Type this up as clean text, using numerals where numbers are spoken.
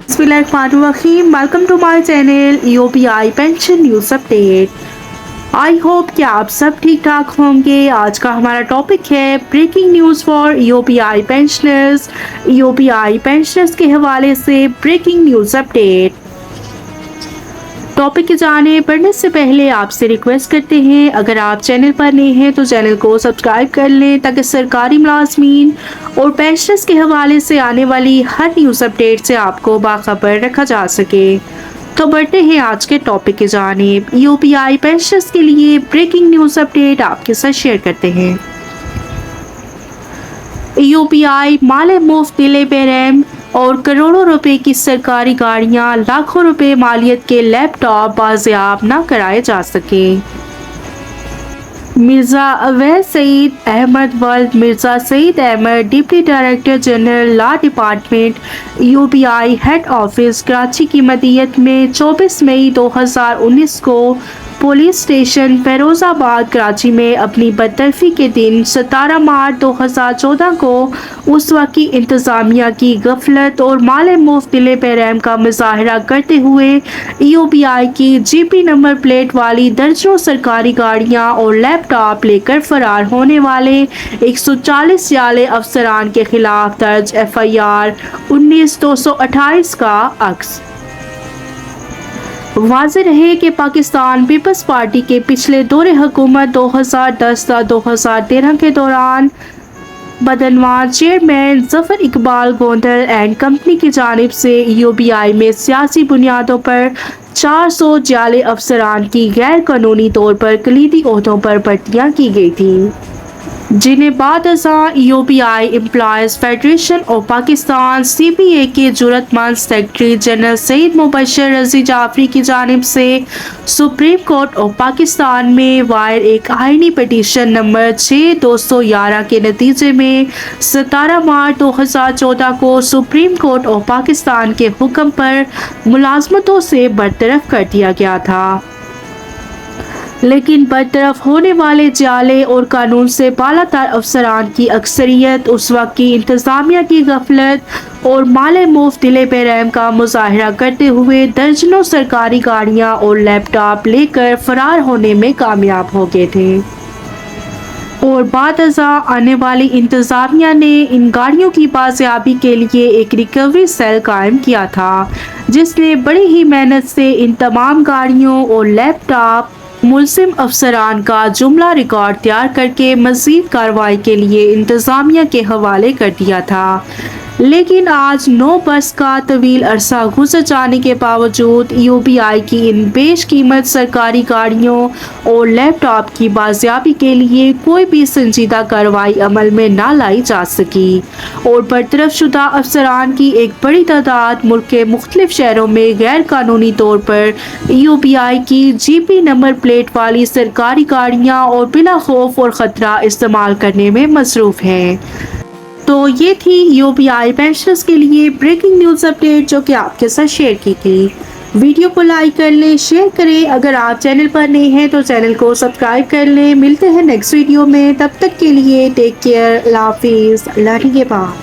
Bismillahirrahmanirrahim. Welcome to my channel EOPI Pension News Update. I hope कि आप सब ठीक ठाक होंगे। आज का हमारा टॉपिक है breaking news for EOPI pensioners. EOPI pensioners के हवाले से ब्रेकिंग न्यूज़ अपडेट। टॉपिक की जाने बढ़ने से पहले आपसे रिक्वेस्ट करते हैं, अगर आप चैनल पर नए हैं तो चैनल को सब्सक्राइब कर लें ताकि सरकारी मुलाजमीन और पेंशनर्स के हवाले से आने वाली हर न्यूज़ अपडेट से आपको बाखबर रखा जा सके। तो बढ़ते हैं आज के टॉपिक की जानिब। EOPI पेंशनर्स के लिए ब्रेकिंग न्यूज़ अपडेट आपके साथ शेयर करते हैं। EOPI माले मुफ्त दिले बेरहम और करोड़ों रुपए की सरकारी गाड़ियां, लाखों रुपए मालियत के लैपटॉप बाजियाब न कराए जा सके। मिर्जा अवैध सईद अहमद वल्द Mirza Saeed Ahmed, deputy director general law department, EOPI head office Karachi की मदीयत में 24 मई 2019 को पुलिस स्टेशन फिरोजाबाद कराची में अपनी बदतरफी के दिन 17 मार्च 2014 को उस वक्त की इंतज़ामिया की गफलत और माले मुफ्त दिले बेरहम का मुजाहरा करते हुए EOPI की GP नंबर प्लेट वाली दर्जनों सरकारी गाड़ियां और लैपटॉप लेकर फरार होने वाले 140 जाले अफसरान के खिलाफ दर्ज FIR 19/228 का अक्स। वाज़ेह रहे कि पाकिस्तान पीपल्स पार्टी के पिछले दौरे हुकूमत 2010-2013 के दौरान Badnawar chairman Zafar Iqbal Gondal and company की जानिब से EOPI में सियासी बुनियादों पर 400 जाले अफसरान की गैर कानूनी तौर पर कलीदी ओहदों पर भर्तियाँ की गई थी, जिन्हें बाद EOPI employees federation of Pakistan CPA के जुर्रतमंद सेक्रेटरी जनरल सईद मुबशर रज़ी जाफरी की जानिब से सुप्रीम कोर्ट ऑफ पाकिस्तान में वायर एक आईनी पिटीशन नंबर 6211 के नतीजे में 17 मार्च 2014 को सुप्रीम कोर्ट ऑफ पाकिस्तान के हुक्म पर मुलाजमतों से बरतरफ कर दिया गया था। लेकिन बरतरफ होने वाले जाले और कानून से बालातर अफसरान की अक्सरियत उस वक्त की इंतज़ामिया की गफलत और माले मुफ्त दिले बेरहम का मुजाहरा करते हुए दर्जनों सरकारी गाड़ियां और लैपटॉप लेकर फरार होने में कामयाब हो गए थे और बाद आने वाली इंतज़ामिया ने इन गाड़ियों की बाजियाबी के लिए एक रिकवरी सेल कायम किया था, जिसने बड़ी ही मेहनत से इन तमाम गाड़ियों और लैपटॉप मुलजिम अफसरान का जुमला रिकॉर्ड तैयार करके मज़ीद कार्रवाई के लिए इंतज़ामिया के हवाले कर दिया था। लेकिन आज 9 बरस का तवील अरसा गुजर जाने के बावजूद EOPI की इन बेशकीमत सरकारी गाड़ियों और लैपटॉप की बाजियाबी के लिए कोई भी संजीदा कार्रवाई अमल में ना लाई जा सकी और बरतरफ शुदा अफसरान की एक बड़ी तादाद मुल्क के मुख्तलिफ शहरों में गैर कानूनी तौर पर EOPI की GP नंबर प्लेट वाली सरकारी गाड़ियाँ और बिला खौफ और ख़तरा इस्तेमाल करने में मसरूफ़ हैं। तो ये थी EOPI पेंशनर्स के लिए ब्रेकिंग न्यूज़ अपडेट जो कि आपके साथ शेयर की गई। वीडियो को लाइक कर लें, शेयर करें। अगर आप चैनल पर नए हैं तो चैनल को सब्सक्राइब कर लें। मिलते हैं नेक्स्ट वीडियो में, तब तक के लिए टेक केयर, अल्लाह हाफिज़, अल्लाह के बाद।